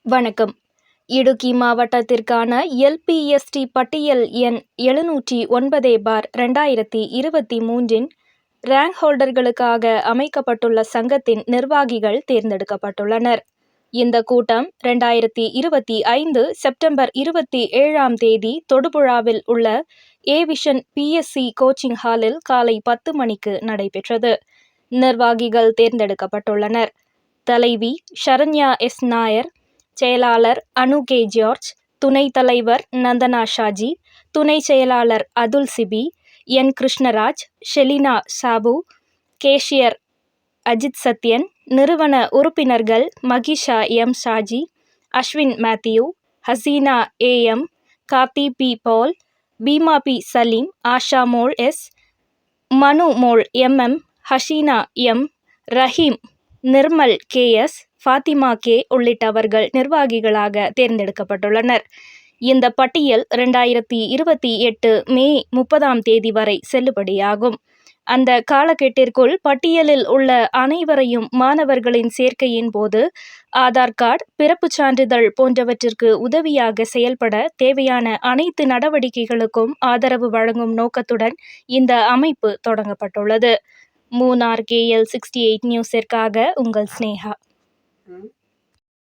வணக்கம். இடுக்கி மாவட்டத்திற்கான எல்.பி.எஸ்.டி. பட்டியல் எண் 709/2023 ரேங்க் ஹோல்டர்களுக்காக அமைக்கப்பட்டுள்ள சங்கத்தின் நிர்வாகிகள் தேர்ந்தெடுக்கப்பட்டுள்ளனர். இந்த கூட்டம் 2025 செப்டம்பர் 27 தொடுபுழாவில் உள்ள ஏவிஷன் பி.எஸ்.சி. கோச்சிங் ஹாலில் காலை 10 மணிக்கு நடைபெற்றது. நிர்வாகிகள் தேர்ந்தெடுக்கப்பட்டுள்ளனர். தலைவி ஷரண்யா எஸ். நாயர், செயலாளர் அனு கே. ஜார்ஜ், துணைத் தலைவர் நந்தனா ஷாஜி, துணை செயலாளர் அதுல் சிபி, என். கிருஷ்ணராஜ், ஷெலினா சாபு, கேஷியர் அஜித் சத்யன், நிறுவன உறுப்பினர்கள் Mahisha M. Shaji, Aswin Mathew, Haseena A. M., Karthi P. Paul, Beema P. Saleem, Asha Mol S., Manu Mol M. Haseena M., Raheem, Nirmal K. S., Fathima K. உள்ளிட்டவர்கள் நிர்வாகிகளாக தேர்ந்தெடுக்கப்பட்டுள்ளனர். இந்த பட்டியல் 2028 மே 30 வரை செல்லுபடியாகும். அந்த காலக்கெட்டிற்குள் பட்டியலில் உள்ள அனைவரையும் மாணவர்களின் சேர்க்கையின் போது ஆதார் கார்டு, பிறப்புச் சான்றிதழ் போன்றவற்றிற்கு உதவியாக செயல்பட தேவையான அனைத்து நடவடிக்கைகளுக்கும் ஆதரவு வழங்கும் நோக்கத்துடன் இந்த அமைப்பு தொடங்கப்பட்டுள்ளது. மூனார் KL68 நியூஸிற்காக உங்கள் ஸ்னேகா.